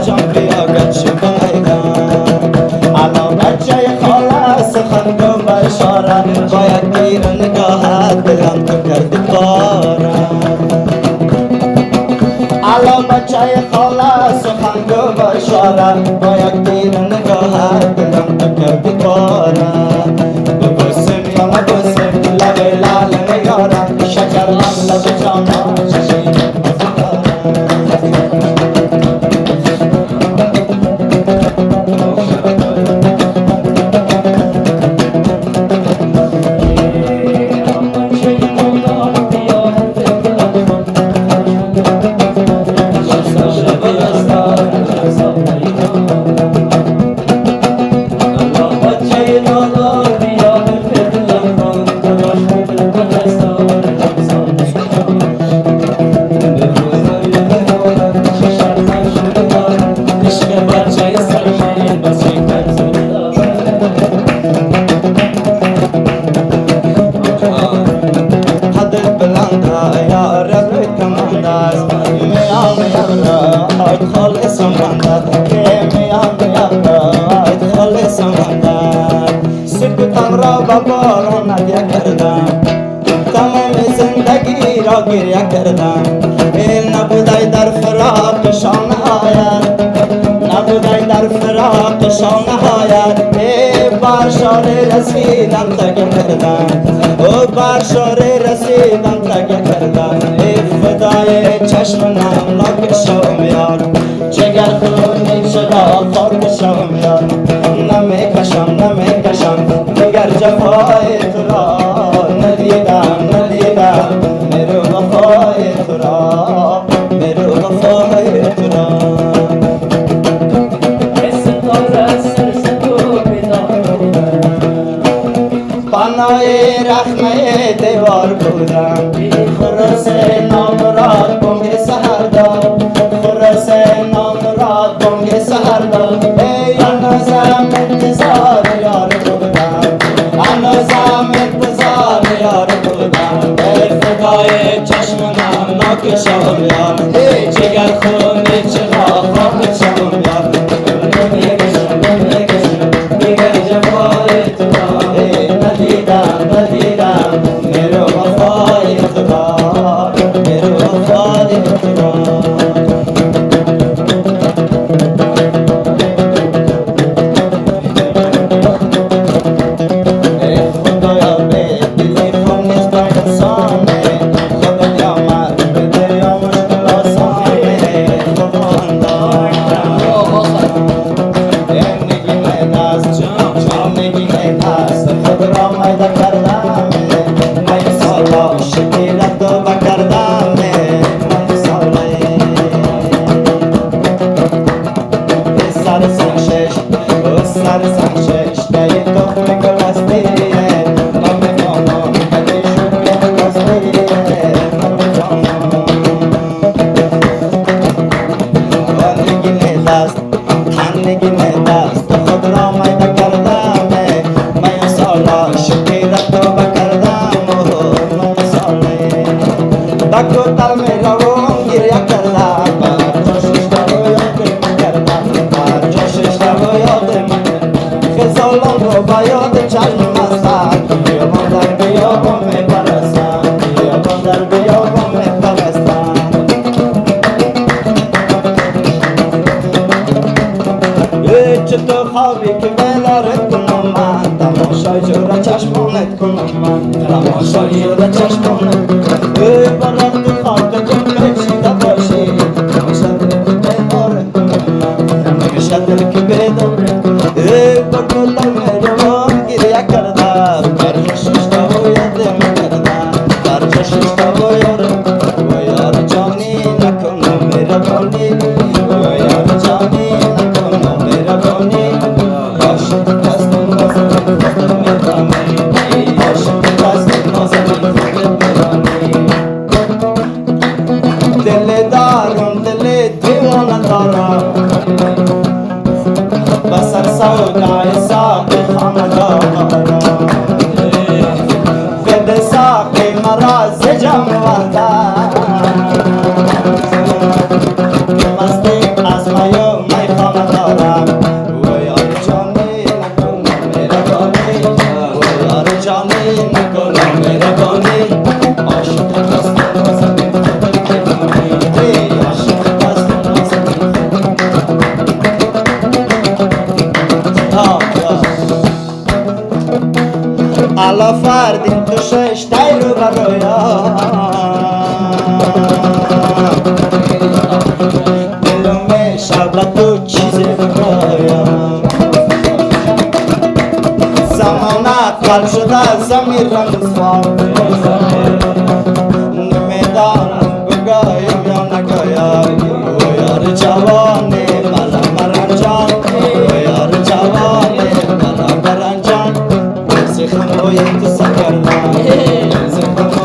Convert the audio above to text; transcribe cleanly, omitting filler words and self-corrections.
جان بیا گچ بمیدن الان بچه خاله سخن گو به اشاره با یک تیر نگاهت دلم تو کردی پاره الان بچه خاله سخن گو به اشاره با یک تیر نگاهت دلم تو کردی پاره ببوسم یا نبوسم لب لعل نیارم شکر من لب جانا چشیدم باران ندیه کردم تمام زندگی را گریه کردم نبودای در فراقشان نهایت نبودای در فراقشان نهایت بر شاره رسیدم تگه کردم بر شاره رسیدم تگه کردم فدای چشم نمناک شوم یار جگر خونی چرا خاک شوم یار نمیکشم دیگر جفای تو را ندیدم میرو وفای تو را پناه رخمه دیوار بودم خرس نامراد بانگ سحر داد خرس نامراد بانگ سحر داد هنوزم انتظار یار بودم هنوزم انتظار یار بودم فدای چشم نمناک شوم یار جگر خونی چرا خاک شوم یار نمیکشم دیگر جفای تو را ندیدم میرو وفای تو را میرو وفای تو را تو خوابی که بلارت کنم من تماشای جورا چشمانت کنم من تماشای جورا چشمانت کنم بالا تو خواب جون بچیده باشی نمیشه دل که بیدارت کنم من نمیشه دل که بیدارت کنم با گلم روان گریه کردم برجا ششتا و یادم کردم برجا ششتا و یار جانی نکنم میرا بانی و یار جانی نکنم میرا بانی دل دارم دل دیوانه دارم بسر سودای ساقی خانه دارم بده ساقی مرا ز جام alla fardin tu شش رو برایا دلم شب تو چیزی برایا زمانت قلب شده زمیر رمزوان نمیدانم بگایم یا نگایم او یار جوانی مرا مرنجان او یار جوانی مرا مرنجان زخم روی تو سکرنا زخم